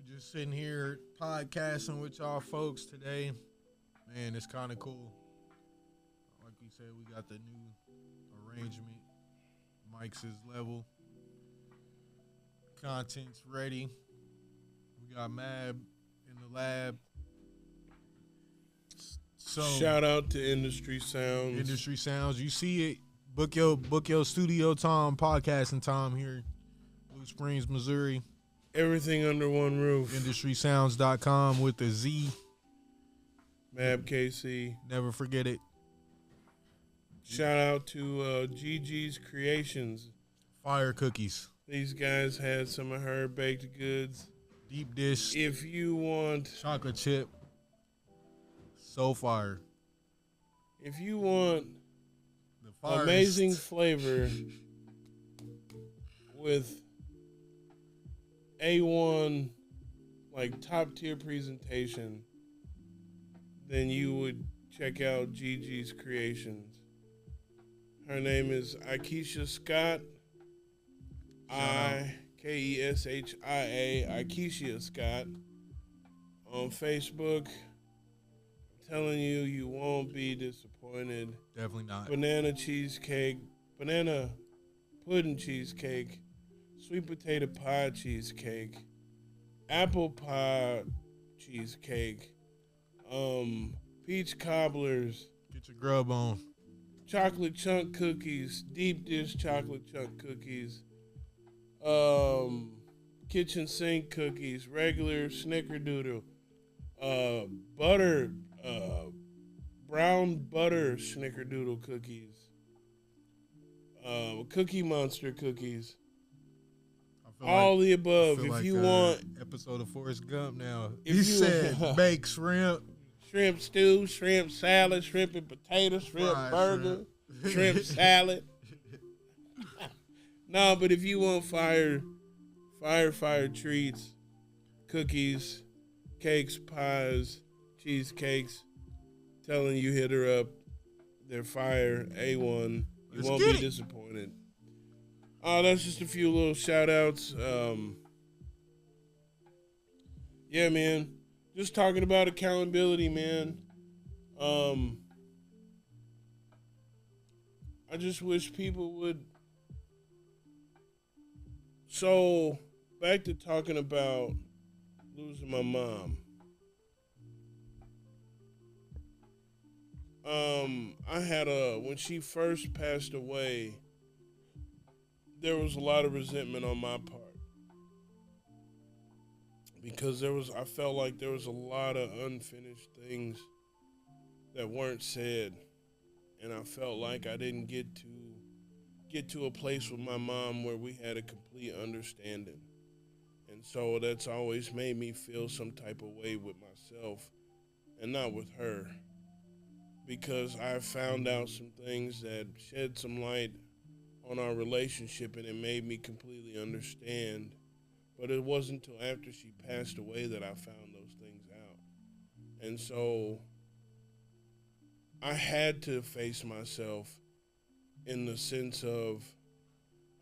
Just sitting here podcasting with y'all folks today. Man, it's kind of cool. Like we said, we got the new arrangement. Mike's is level. Content's ready. We got Mab in the lab. So Shout out to Industry Sounds. Industry Sounds. You see it. Book your studio time, podcasting time here. Blue Springs, Missouri. Everything under one roof. IndustrySounds.com with the Z. Mab KC. Never forget it. Shout out to Gigi's Creations. Fire cookies. These guys had some of her baked goods. Deep dish. If you want Chocolate chip. So fire. if you want The fire amazing flavor with A1 like top tier presentation, then you would check out Gigi's Creations. Her name is Akeisha Scott. Ikeshia, Akeisha Scott. On Facebook. I'm telling you, you won't be disappointed. Definitely not. Banana cheesecake, banana pudding cheesecake, sweet potato pie cheesecake, apple pie cheesecake, peach cobblers, Get your grub on. chocolate chunk cookies, deep dish chocolate chunk cookies, kitchen sink cookies, regular snickerdoodle, butter, brown butter snickerdoodle cookies, Cookie Monster cookies, I feel all like, the I above. feel If like, you want episode of Forrest Gump now. If He you- said bake shrimp. shrimp stew, shrimp salad, shrimp and potato, shrimp Fried burger, shrimp salad. No, but if you want fire treats, cookies, cakes, pies, cheesecakes, telling you hit her up. They're fire, A1. You Let's won't get be it. disappointed. That's just a few little shout outs. Yeah, man. Just talking about accountability, man. I just wish people would. So, back to talking about losing my mom. I had when she first passed away, there was a lot of resentment on my part. Because I felt like there was a lot of unfinished things that weren't said. And I felt like I didn't get to a place with my mom where we had a complete understanding. And so that's always made me feel some type of way with myself and not with her. Because I found out some things that shed some light on our relationship and it made me completely understand. But it wasn't until after she passed away that I found those things out. And so I had to face myself in the sense of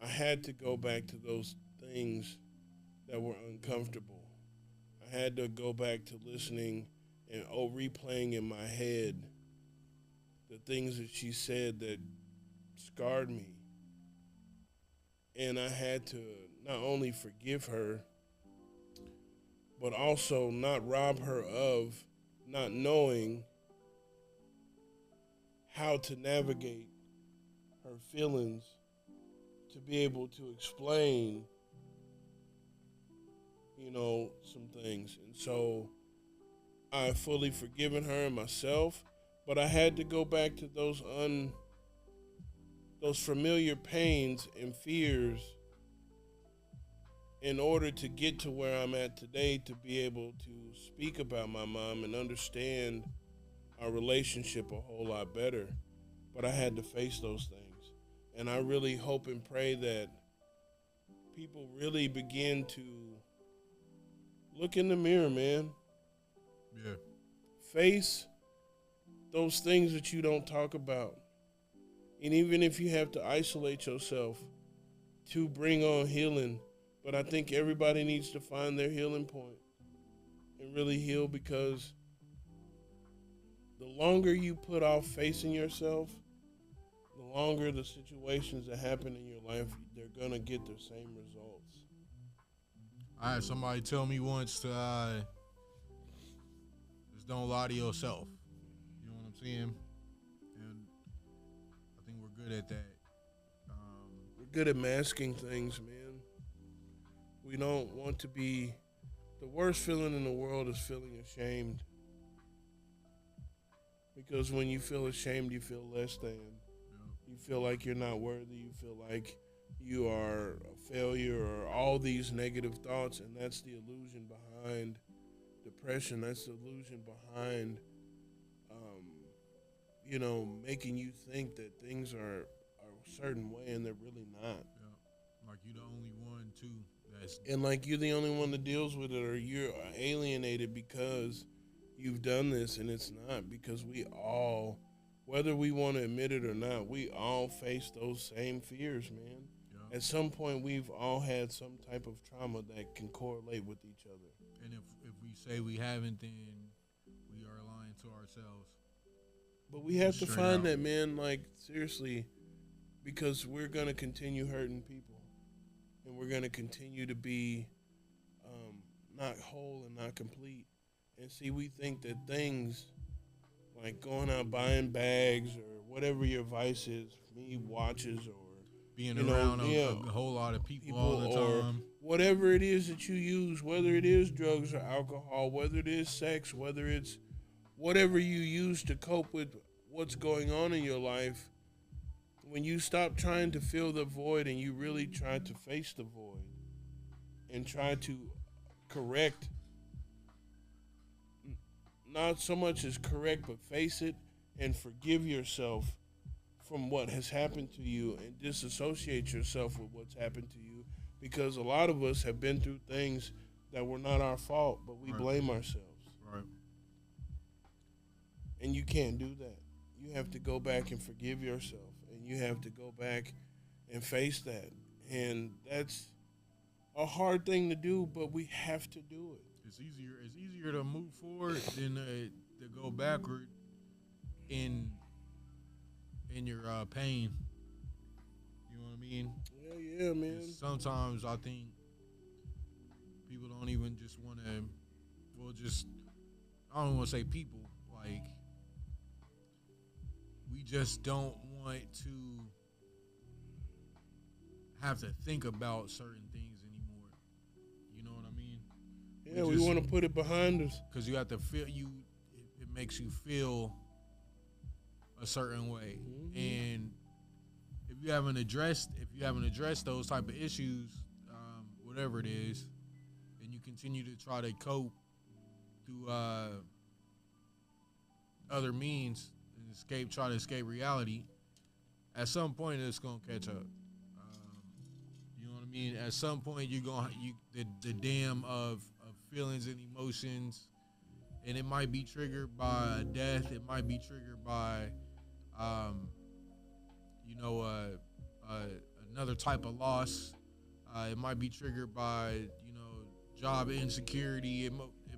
I had to go back to those things that were uncomfortable. I had to go back to listening and replaying in my head the things that she said that scarred me. And I had to not only forgive her, but also not rob her of not knowing how to navigate her feelings to be able to explain, some things. And so I fully forgiven her and myself, but I had to go back to those familiar pains and fears in order to get to where I'm at today, to be able to speak about my mom and understand our relationship a whole lot better. But I had to face those things. And I really hope and pray that people really begin to look in the mirror, man. Yeah. Face those things that you don't talk about. And even if you have to isolate yourself to bring on healing, but I think everybody needs to find their healing point. and really heal, because the longer you put off facing yourself, the longer the situations that happen in your life, they're gonna get the same results. I had somebody tell me once to just don't lie to yourself. You know what I'm saying? And I think we're good at that. We're good at masking things, man. We don't want to be. The worst feeling in the world is feeling ashamed. Because when you feel ashamed, you feel less than. You feel like you're not worthy. You feel like you are a failure, or all these negative thoughts. And that's the illusion behind depression. That's the illusion behind, making you think that things are a certain way and they're really not. Yeah. Like you're the only one too. And like you're the only one that deals with it, or you're alienated because you've done this, and it's not, because we all, whether we want to admit it or not, we all face those same fears, man. Yeah. At some point, we've all had some type of trauma that can correlate with each other. And if we say we haven't, then we are lying to ourselves. But we have to find that, man, like, seriously, because we're going to continue hurting people. And we're going to continue to be not whole and not complete. And see, we think that things like going out buying bags or whatever your vice is, me, watches, or being around a whole lot of people all the time, whatever it is that you use, whether it is drugs or alcohol, whether it is sex, whether it's whatever you use to cope with what's going on in your life, when you stop trying to fill the void and you really try to face the void and try to correct, not so much as correct, but face it and forgive yourself from what has happened to you and disassociate yourself with what's happened to you, because a lot of us have been through things that were not our fault, but we blame ourselves. Right. And you can't do that. You have to go back and forgive yourself, and you have to go back and face that. And that's a hard thing to do, but we have to do it. It's easier to move forward than to go backward in your pain. You know what I mean? Yeah, man. Sometimes I think people don't even just want to. Well, just I don't want to say people. Like we just don't want to have to think about certain things anymore. You know what I mean? Yeah, we want to put it behind us. Because you have to feel it makes you feel a certain way. Mm-hmm. And if you haven't addressed those type of issues, whatever it is, and you continue to try to cope through other means and try to escape reality, at some point it's gonna catch up. You know what I mean? At some point the dam of feelings and emotions, and it might be triggered by death. It might be triggered by, another type of loss. It might be triggered by, job insecurity. It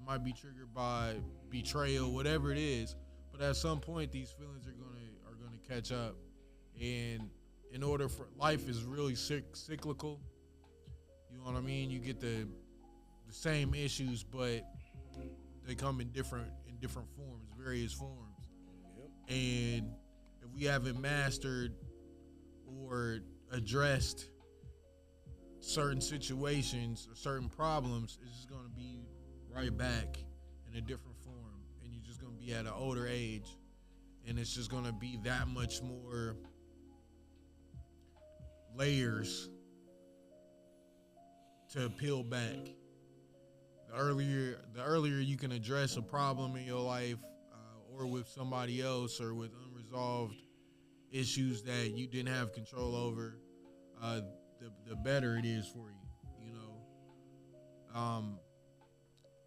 might be triggered by betrayal, whatever it is. But at some point, these feelings are gonna catch up, and in order for life is really cyclical. You know what I mean? You get the same issues, but they come in different forms, various forms. Yep. And if we haven't mastered or addressed certain situations or certain problems, it's just going to be right back in a different form, and you're just going to be at an older age, and it's just going to be that much more layers to peel back. The earlier you can address a problem in your life, or with somebody else, or with unresolved issues that you didn't have control over, the better it is for you.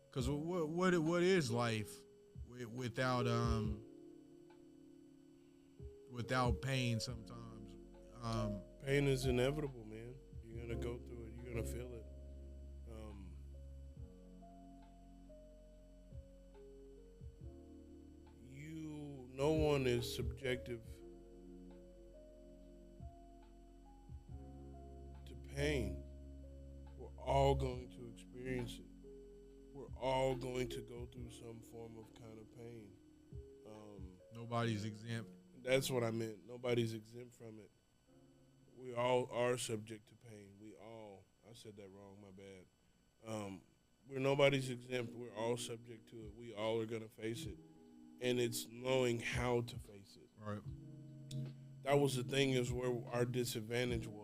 Because what is life without pain? Sometimes pain is inevitable, man. You're gonna go through it. You're gonna feel it. no one is subjective to pain. We're all going to experience it. We're all going to go through some form of kind of pain. Um, Nobody's exempt. that's what I meant. Nobody's exempt from it. We all are subject to pain. We all. I said that wrong. My bad. We're nobody's exempt. We're all subject to it. We all are gonna face it, and it's knowing how to face it. Right. That was the thing, is where our disadvantage was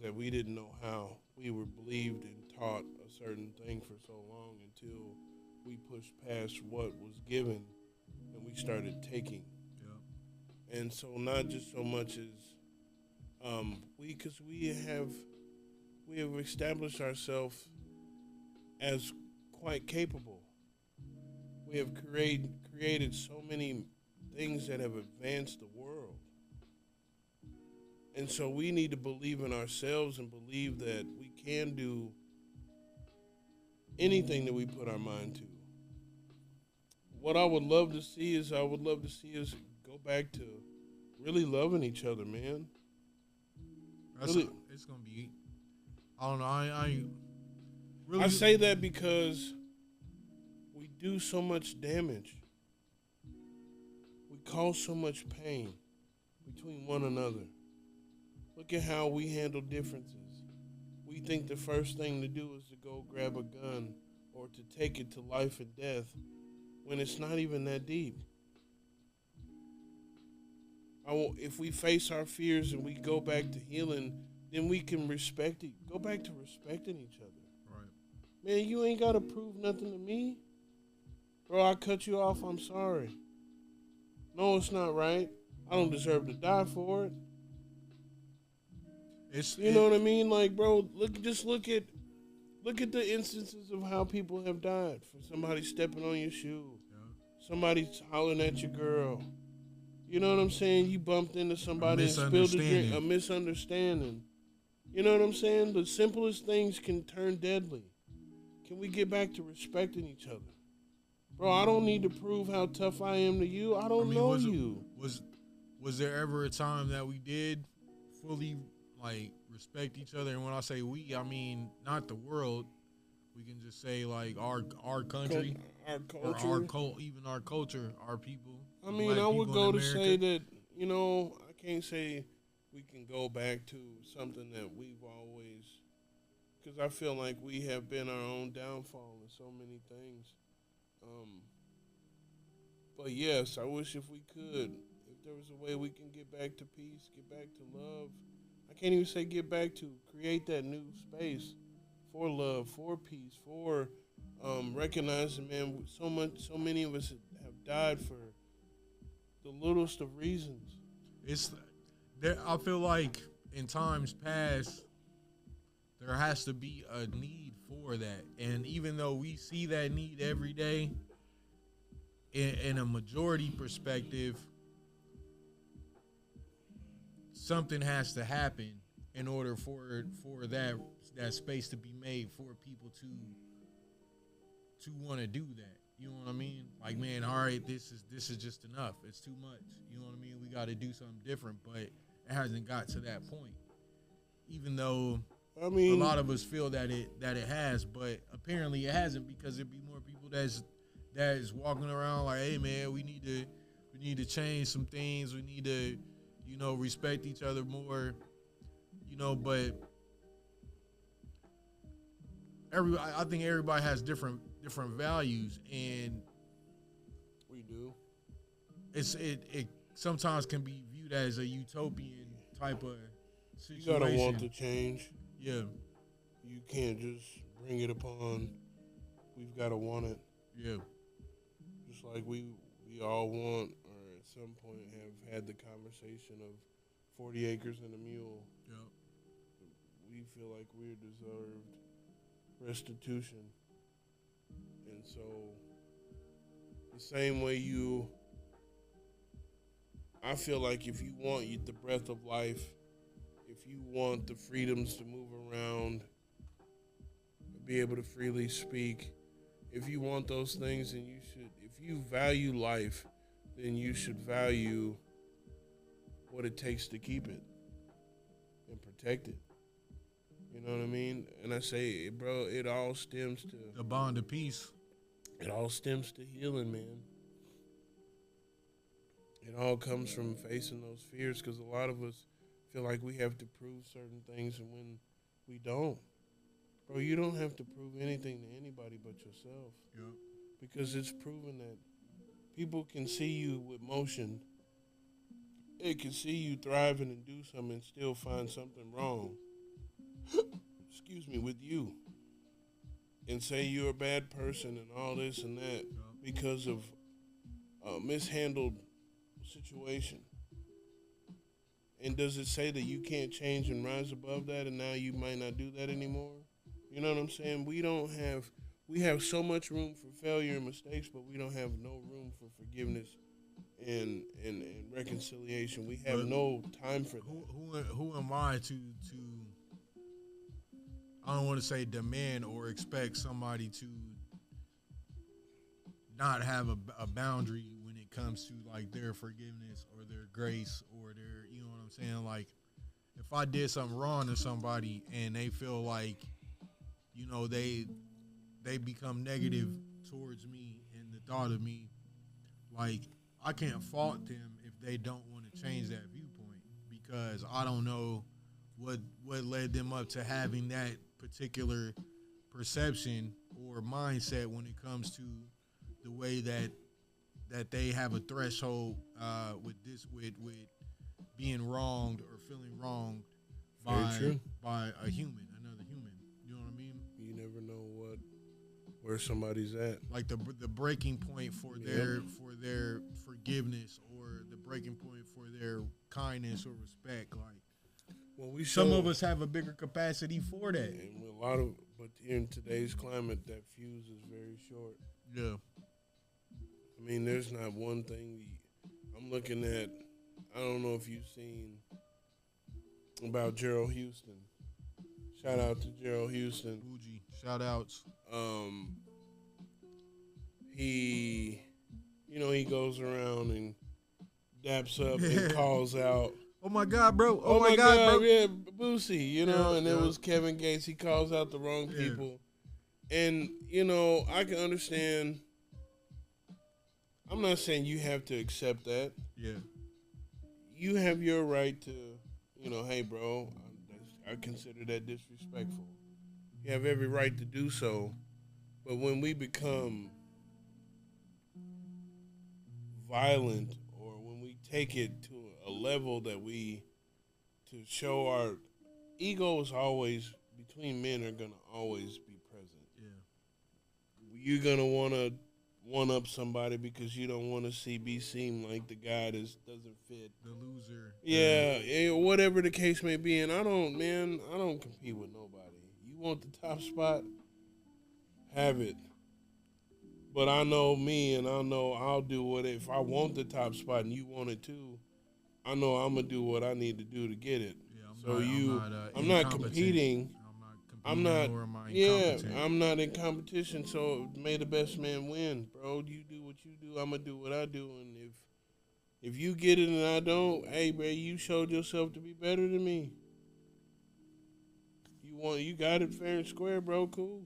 that we didn't know how. We were believed and taught a certain thing for so long until we pushed past what was given and we started taking. Yeah. And so not just so much as because we have established ourselves as quite capable. We have created so many things that have advanced the world. And so we need to believe in ourselves and believe that we can do anything that we put our mind to. What I would love to see is us go back to really loving each other, man. Really, It's gonna be. I don't know. I really. I say that because we do so much damage. We cause so much pain between one another. Look at how we handle differences. We think the first thing to do is to go grab a gun or to take it to life and death when it's not even that deep. If we face our fears and we go back to healing, then we can respect it. Go back to respecting each other. Right. Man, you ain't gotta prove nothing to me. Bro, I cut you off, I'm sorry. No, it's not right. I don't deserve to die for it. You know what I mean? Like, bro, look at the instances of how people have died for somebody stepping on your shoe. Yeah. Somebody hollering at your girl. You know what I'm saying? You bumped into somebody and spilled a drink. A misunderstanding. You know what I'm saying? The simplest things can turn deadly. Can we get back to respecting each other? Bro, I don't need to prove how tough I am to you. I don't know you. Was there ever a time that we did fully respect each other? And when I say we, I mean not the world. We can just say like our country, our culture, or even our culture, our people. I mean, I would go to say that, I can't say we can go back to something that we've always, because I feel like we have been our own downfall in so many things. But yes, I wish if we could, if there was a way we can get back to peace, get back to love. I can't even say get back to, create that new space for love, for peace, for recognizing, man, so many of us have died for the littlest of reasons. It's there. I feel like in times past, there has to be a need for that, and even though we see that need every day, in a majority perspective, something has to happen in order for that space to be made for people to want to do that. You know what I mean? Like, man, all right, this is just enough. It's too much. You know what I mean? We got to do something different, but it hasn't got to that point. Even though a lot of us feel that it has, but apparently it hasn't, because there'd be more people that is walking around like, hey man, we need to change some things. We need to, respect each other more. But I think everybody has different values, and we do. It sometimes can be viewed as a utopian type of situation. You gotta want to change. Yeah. You can't just bring it upon. We've got to want it. Yeah. Just like we all want, or at some point have had the conversation of 40 acres and a mule. Yeah. We feel like we're deserved restitution. And so the same way I feel like if you want the breath of life, if you want the freedoms to move around, be able to freely speak, if you want those things, then you should, if you value life, then you should value what it takes to keep it and protect it. You know what I mean? And I say, bro, it all stems to The bond of peace. it all stems to healing, man. It all comes from facing those fears because a lot of us feel like we have to prove certain things, and when we don't, bro, you don't have to prove anything to anybody but yourself. Yep. Because it's proven that people can see you with motion. They can see you thriving and do something and still find something wrong. Excuse me, with you. And say you're a bad person and all this and that because of a mishandled situation. And does it say that you can't change and rise above that and now you might not do that anymore? You know what I'm saying? We have so much room for failure and mistakes, but we don't have no room for forgiveness and reconciliation. We have no time for that. Who am I to I don't want to say demand or expect somebody to not have a boundary when it comes to like their forgiveness or their grace or their, you know what I'm saying? Like if I did something wrong to somebody and they feel like, you know, they become negative towards me and the thought of me, like I can't fault them if they don't want to change that viewpoint because I don't know what led them up to having that particular perception or mindset when it comes to the way that they have a threshold with being wronged or feeling wronged by a human, another human. You know what I mean? You never know where somebody's at. Like the breaking point for their forgiveness or the breaking point for their kindness or respect. Like some of us have a bigger capacity for that. And but in today's climate, that fuse is very short. Yeah. I mean, there's not one thing. I'm looking at. I don't know if you've seen about Gerald Houston. Shout out to Gerald Houston. Fuji. Shout outs. He goes around and daps up and calls out. Oh my God, bro! Oh my God, bro! Yeah, Boosie, and it was Kevin Gates. He calls out the wrong people, and I can understand. I'm not saying you have to accept that. Yeah. You have your right to, hey, bro, I consider that disrespectful. You have every right to do so, but when we become violent or when we take it to a level that to show our ego is always, between men are going to always be present. Yeah. You're going to want to one-up somebody because you don't want to be seen like the guy that doesn't fit. The loser. Yeah, whatever the case may be. And I don't compete with nobody. You want the top spot? Have it. But I know me, and I know I'll do what if I want the top spot and you want it too. I know I'm gonna do what I need to do to get it. Yeah, I'm not competing. I'm not in competition. So may the best man win, bro. You do what you do. I'm gonna do what I do, and if you get it and I don't, hey, bro, you showed yourself to be better than me. You got it fair and square, bro. Cool.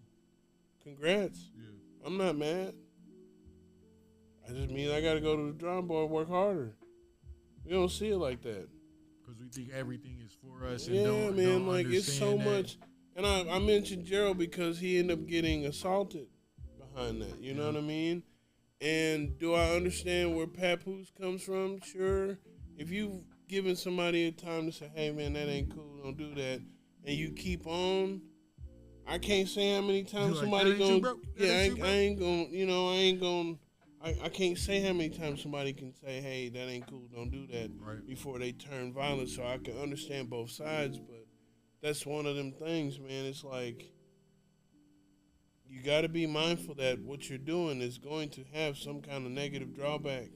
Congrats. Yeah. I'm not mad. I just mean I got to go to the drawing board and work harder. We don't see it like that. Because we think everything is for us. Yeah, and man, don't like it's so that. much. And I mentioned Gerald because he ended up getting assaulted behind that. You know what I mean? And do I understand where Papoose comes from? Sure. If you've given somebody a time to say, hey, man, that ain't cool, don't do that, and you keep on, I can't say how many times somebody gonna. I can't say how many times somebody can say, "Hey, that ain't cool. Don't do that," before they turn violent. So I can understand both sides, but that's one of them things, man. It's like you got to be mindful that what you're doing is going to have some kind of negative drawback,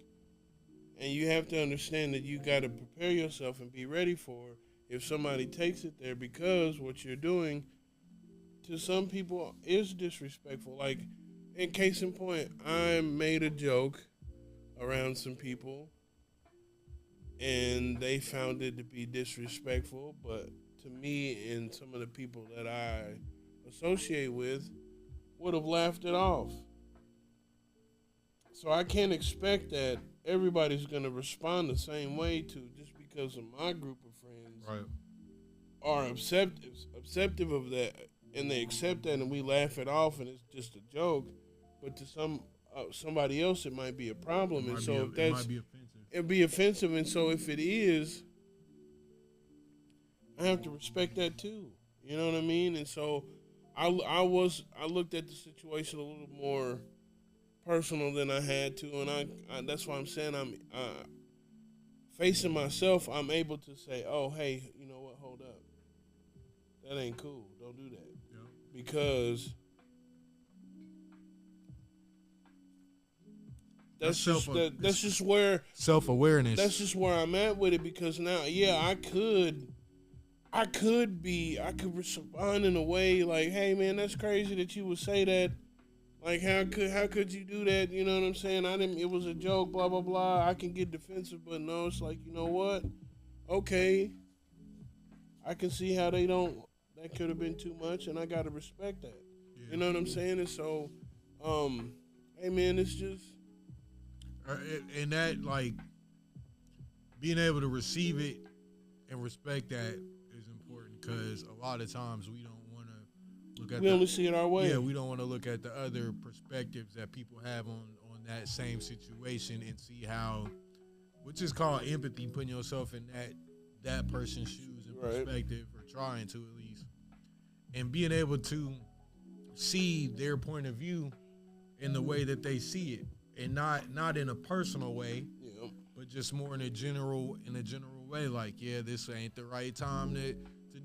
and you have to understand that you got to prepare yourself and be ready for if somebody takes it there, because what you're doing to some people is disrespectful. Like, in case in point, I made a joke around some people, and they found it to be disrespectful. But to me and some of the people that I associate with would have laughed it off. So I can't expect that everybody's going to respond the same way to just because of my group of friends Right. are acceptive of that, and they accept that, and we laugh it off, and it's just a joke. But to somebody else, it might be a problem, and so if It that's might be offensive. it'd be offensive, and so if it is, I have to respect that too. You know what I mean? And so I looked at the situation a little more personal than I had to, and I that's why I'm saying I'm facing myself. I'm able to say, oh hey, you know what? Hold up, that ain't cool. Don't do that, Yeah. because That's that's just where Self-awareness. that's just where I'm at with it, because now, yeah, I could respond in a way like, hey man, that's crazy that you would say that. Like, how could you do that? You know what I'm saying? It was a joke, blah blah blah. I can get defensive, but no, it's like, you know what? Okay, I can see how they don't. That could have been too much, and I gotta respect that. Yeah. You know what I'm saying? And so, hey man, it's just. And that, like, being able to receive it and respect that is important, because a lot of times we don't want to look at We only see it our way. Yeah, we don't want to look at the other perspectives that people have on that same situation and see how, which is called empathy, putting yourself in that person's shoes and Right. perspective, or trying to at least, and being able to see their point of view in the way that they see it, and not in a personal way, Yeah. but just more in a general way. Like, yeah, this ain't the right time to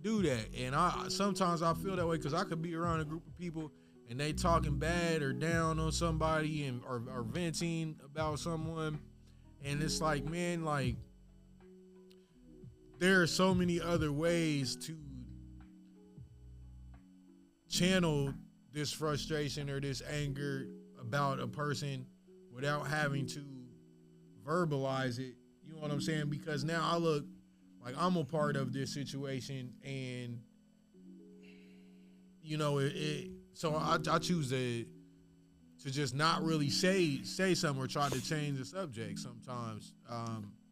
do that. And sometimes I feel that way, because I could be around a group of people and they talking bad or down on somebody, and or venting about someone, and it's like, man, like, there are so many other ways to channel this frustration or this anger about a person without having to verbalize it. You know what I'm saying? Because now I look like I'm a part of this situation, and you know so I choose to just not really say something or try to change the subject sometimes.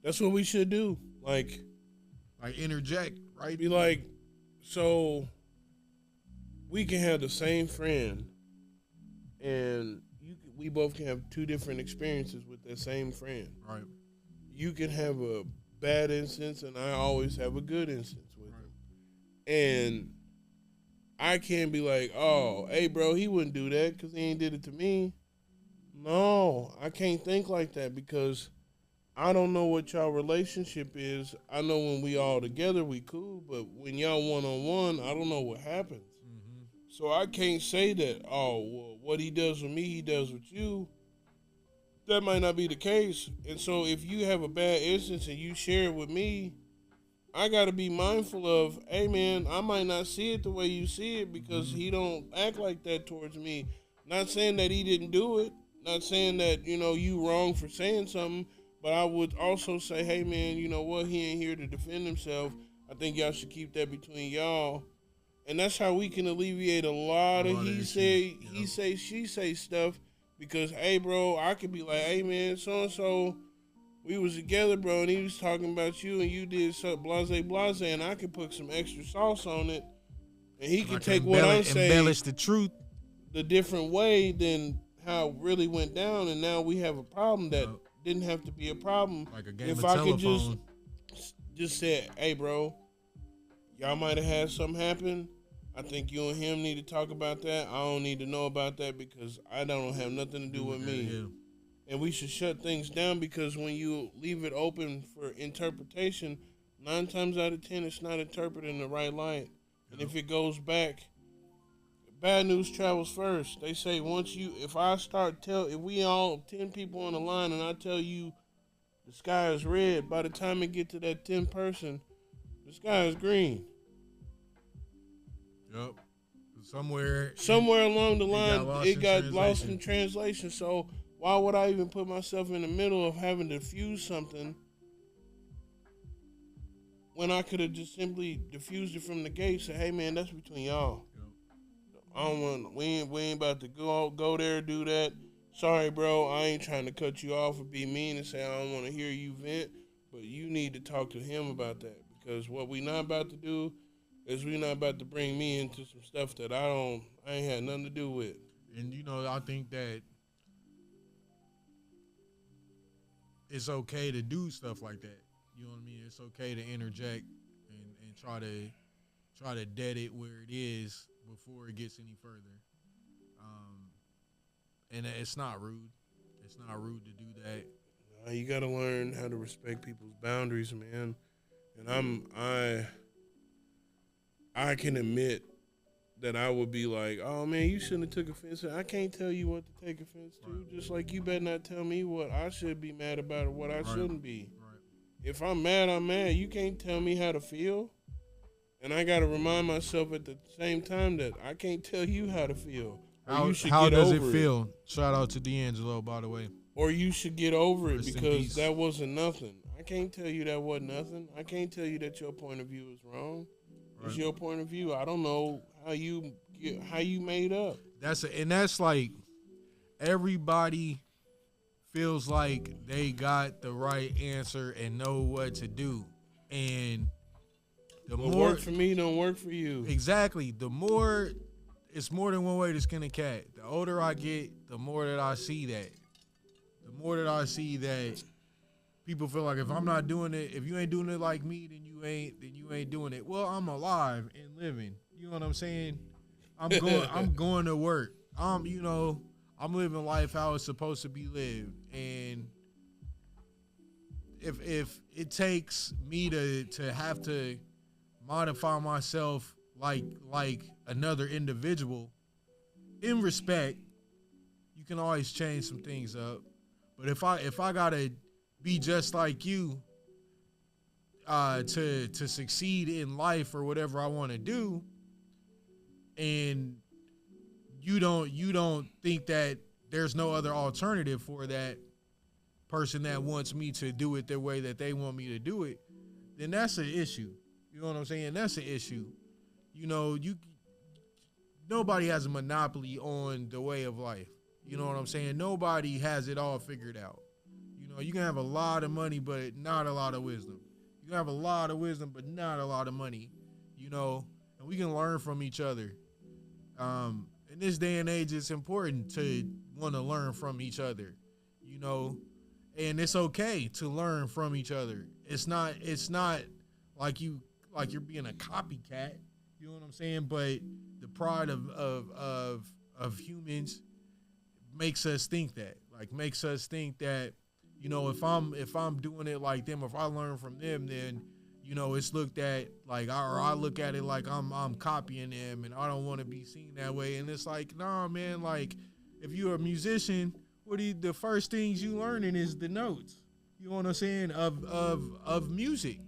That's what we should do. Like Interject, right? be like, so we can have the same friend, and we both can have two different experiences with that same friend. Right. You can have a bad instance, and I always have a good instance with him. And I can't be like, oh, hey, bro, he wouldn't do that because he ain't did it to me. No, I can't think like that, because I don't know what y'all relationship is. I know when we all together, we cool, but when y'all one-on-one, I don't know what happens. Mm-hmm. So I can't say that, oh, well, what he does with me, he does with you. That might not be the case. And so if you have a bad instance and you share it with me, I got to be mindful of, hey, man, I might not see it the way you see it, because he don't act like that towards me. Not saying that he didn't do it. Not saying that, you wrong for saying something. But I would also say, hey, man, you know what? He ain't here to defend himself. I think y'all should keep that between y'all. And that's how we can alleviate a lot of he say, she say stuff. Because, hey, bro, I could be like, hey, man, so-and-so, we was together, bro, and he was talking about you, and you did something blase, and I could put some extra sauce on it, and he can take what I'm saying, embellish the truth the different way than how it really went down, and now we have a problem that didn't have to be a problem. like a game if of I telephone. could just say, hey, bro, y'all might have had something happen. I think you and him need to talk about that. I don't need to know about that, because I don't have nothing to do with me. Yeah. And we should shut things down, because when you leave it open for interpretation, 9 times out of 10, it's not interpreted in the right light. And if it goes back, bad news travels first. They say if we all 10 people on the line, and I tell you the sky is red, by the time it get to that 10th person, the sky is green. Yep. Somewhere Somewhere along the line, lost it in got lost translation. in translation. So Why would I even put myself in the middle of having to diffuse something when I could have just simply diffused it from the gate? Say, hey man, that's between y'all. I don't want. We ain't about to go there, do that. Sorry, bro. I ain't trying to cut you off or be mean and say I don't want to hear you vent, but you need to talk to him about that, because what we not about to do is we not about to bring me into some stuff that I ain't had nothing to do with. And I think that it's okay to do stuff like that. You know what I mean? It's okay to interject and try to dead it where it is before it gets any further. And it's not rude. It's not rude to do that. You gotta learn how to respect people's boundaries, man. And I can admit that I would be like, oh man, you shouldn't have took offense. I can't tell you what to take offense to. Right. Just like you better not tell me what I should be mad about or what I shouldn't be. Right. If I'm mad, I'm mad. You can't tell me how to feel. And I gotta remind myself at the same time that I can't tell you how to feel. How does it feel? Shout out to D'Angelo, by the way. Or you should get over it because that wasn't nothing. I can't tell you that wasn't nothing. I can't tell you that your point of view is wrong. Right. It's your point of view. I don't know how you made up. That's like everybody feels like they got the right answer and know what to do. And what work for me don't work for you. Exactly. It's more than one way to skin a cat. The older I get, the more that I see that. The more that I see that people feel like if I'm not doing it, if you ain't doing it like me, then you ain't doing it. Well, I'm alive and living. You know what I'm saying? I'm going to work. I'm living life how it's supposed to be lived. And if it takes me to have to modify myself like another individual, in respect, you can always change some things up. But if I gotta be just like you to succeed in life or whatever I want to do, and you don't think that there's no other alternative for that person that wants me to do it the way that they want me to do it, then that's an issue. You know what I'm saying? That's an issue. Nobody has a monopoly on the way of life. You know what I'm saying? Nobody has it all figured out. You can have a lot of money, but not a lot of wisdom. You can have a lot of wisdom, but not a lot of money. And we can learn from each other. In this day and age, it's important to want to learn from each other. And it's okay to learn from each other. It's not like you're being a copycat. You know what I'm saying? But the pride of humans makes us think that. Makes us think that, if I'm doing it like them, if I learn from them, then, it's looked at like, or I look at it like I'm copying them, and I don't want to be seen that way. And it's like, nah, man, if you're a musician, the first things you learning is the notes. You know what I'm saying? Of music.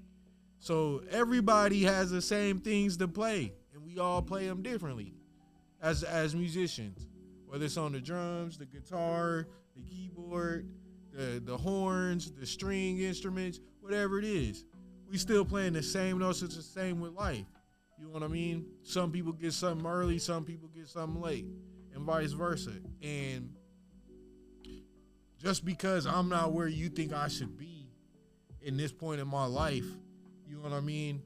So everybody has the same things to play, and we all play them differently as musicians. Whether it's on the drums, the guitar, the keyboard, the horns, the string instruments, whatever it is, we still playing the same notes. It's the same with life. You know what I mean? Some people get something early, some people get something late, and vice versa. And just because I'm not where you think I should be in this point in my life, you know what I mean,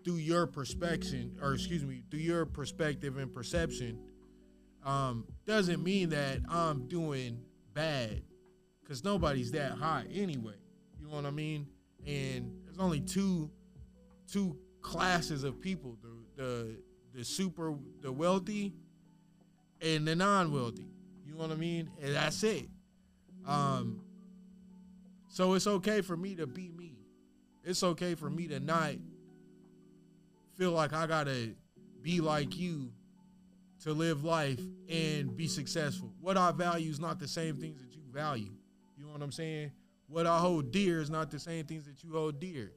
through your perspective and perception, doesn't mean that I'm doing bad, because nobody's that high anyway. You know what I mean? And there's only two classes of people: the wealthy and the non-wealthy. You know what I mean? And that's it. So it's okay for me to be me. It's okay for me to not feel like I gotta be like you to live life and be successful. What I value is not the same things that you value. You know what I'm saying? What I hold dear is not the same things that you hold dear.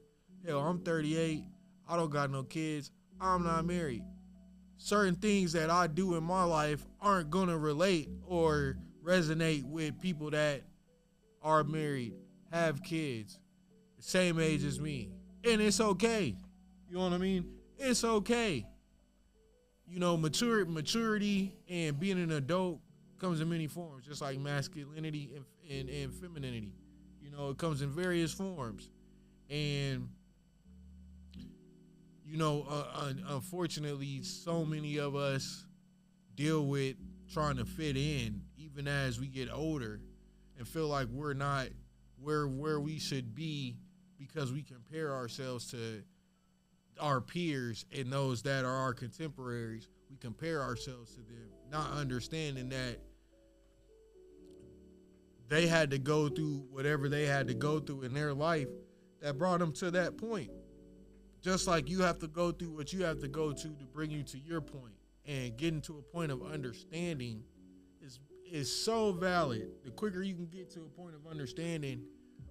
Hell, I'm 38. I don't got no kids. I'm not married. Certain things that I do in my life aren't gonna relate or resonate with people that are married, have kids, the same age as me. And it's okay. You know what I mean? It's okay. You know, maturity and being an adult comes in many forms, just like masculinity and femininity. You know, it comes in various forms. And, you know, unfortunately, so many of us deal with trying to fit in even as we get older and feel like we're not where we should be because we compare ourselves to our peers and those that are our contemporaries. We compare ourselves to them, not understanding that they had to go through whatever they had to go through in their life that brought them to that point. Just like you have to go through what you have to go to bring you to your point. And getting to a point of understanding is so valid. The quicker you can get to a point of understanding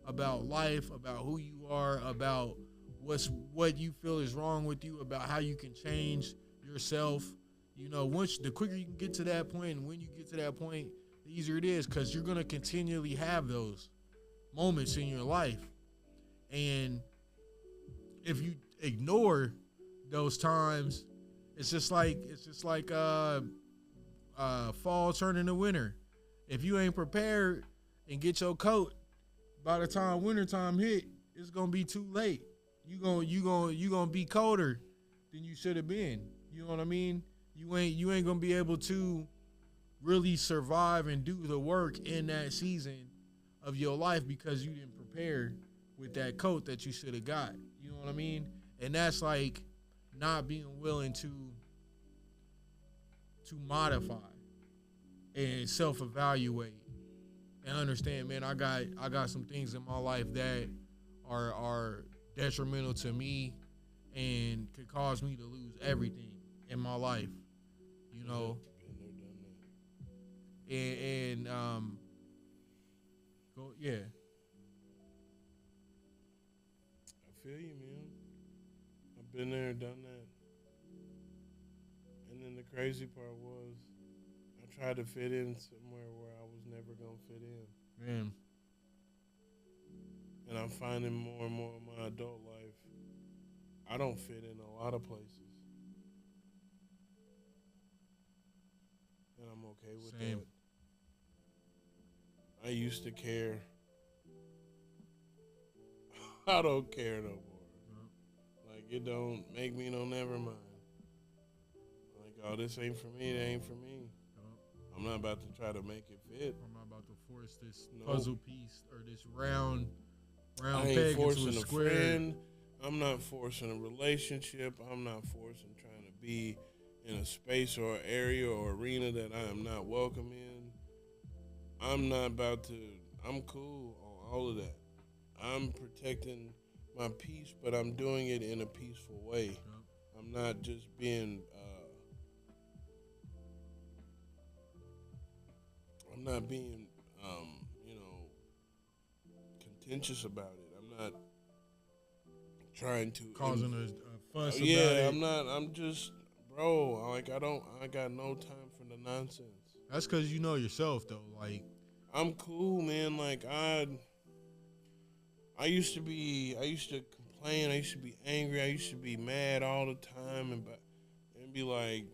about life, about who you are, about what you feel is wrong with you, about how you can change yourself. You know, the quicker you can get to that point, and when you get to that point, the easier it is, because you're gonna continually have those moments in your life. And if you ignore those times, it's just like fall turning to winter. If you ain't prepared and get your coat, by the time wintertime hit, it's gonna be too late. You gonna be colder than you should have been. You know what I mean? You ain't gonna be able to really survive and do the work in that season of your life because you didn't prepare with that coat that you should have got. You know what I mean? And that's like not being willing to modify and self-evaluate and understand, man, I got some things in my life that are detrimental to me and could cause me to lose everything in my life. You know. And go yeah. I feel you, man. I've been there, done that. And then the crazy part was I tried to fit in somewhere where I was never going to fit in. Man. And I'm finding more and more in my adult life, I don't fit in a lot of places. And I'm okay with Same. that. I used to care. I don't care no more. Like, it don't make me no never mind. Like, oh, this ain't for me, that ain't for me. I'm not about to try to make it fit. I'm not about to force this puzzle piece or this round I ain't peg forcing into a a square. friend. I'm not forcing a relationship. I'm not forcing trying to be in a space or area or arena that I am not welcome in. I'm not about to. I'm cool on all of that. I'm protecting my peace, but I'm doing it in a peaceful way. Yep. I'm not just being. I'm not being, contentious about it. I'm not trying to Causing a fuss about yeah, it. I'm not. I'm just, bro. Like, I got no time for the nonsense. That's because you know yourself, though. Like, I'm cool, man. Like, I used to complain. I used to be angry. I used to be mad all the time, and be like,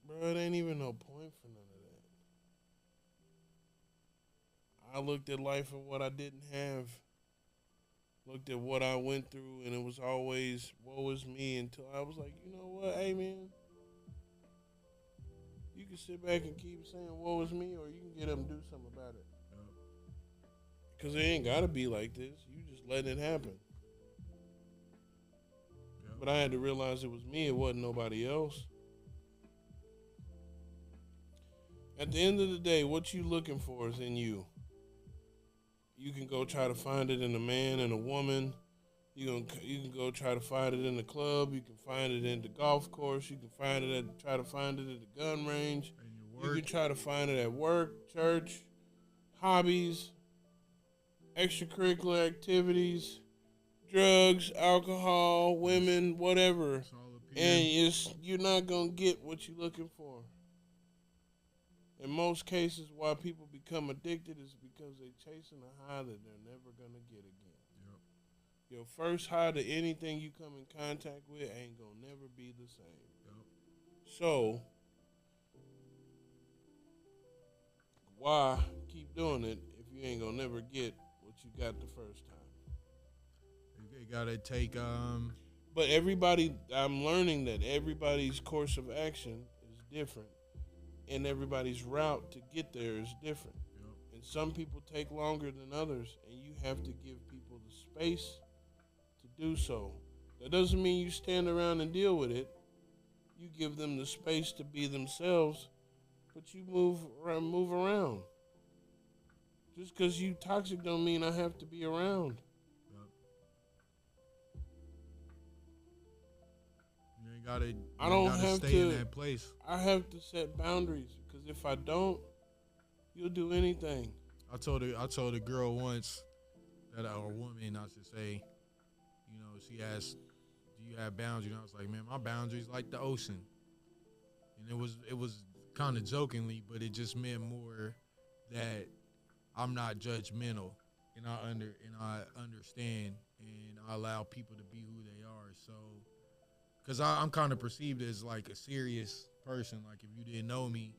bro, it ain't even no point for none of that. I looked at life and what I didn't have. Looked at what I went through, and it was always, woe is me, until I was like, you know what, hey, man, you can sit back and keep saying woe is me, or you can get up and do something about it. Because it ain't got to be like this. You just letting it happen. Yep. But I had to realize it was me. It wasn't nobody else. At the end of the day, what you looking for is in you. You can go try to find it in a man and a woman. You can go try to find it in the club. You can find it in the golf course. You can try to find it at the gun range. You can try to find it at work, church, hobbies, extracurricular activities, drugs, alcohol, women, whatever. And you're not gonna get what you're looking for. In most cases, why people become addicted is because they're chasing a high that they're never gonna get again. Yep. Your first high to anything you come in contact with ain't gonna never be the same. Yep. So why keep doing it if you ain't gonna never get what you got the first time? You gotta take But I'm learning that everybody's course of action is different, and everybody's route to get there is different. Yep. And some people take longer than others, and you have to give people the space to do so. That doesn't mean you stand around and deal with it. You give them the space to be themselves, but you move around. Just because you toxic don't mean I have to be around. Yep. You ain't gotta. I don't gotta have stay to. in that place. I have to set boundaries because if I don't, you'll do anything. I told a girl once that, or a woman, I should say, you know, she asked, "Do you have boundaries?" And I was like, "Man, my boundaries like the ocean." And it was kind of jokingly, but it just meant more that I'm not judgmental, and I understand, and I allow people to be who they are. So, because I'm kind of perceived as like a serious person. Like if you didn't know me,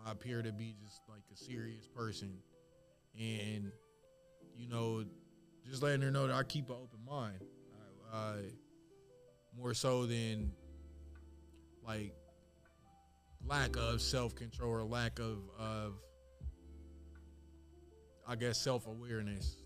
I appear to be just like a serious person, and you know, just letting her know that I keep an open mind, more so than like lack of self-control or lack of I guess self-awareness.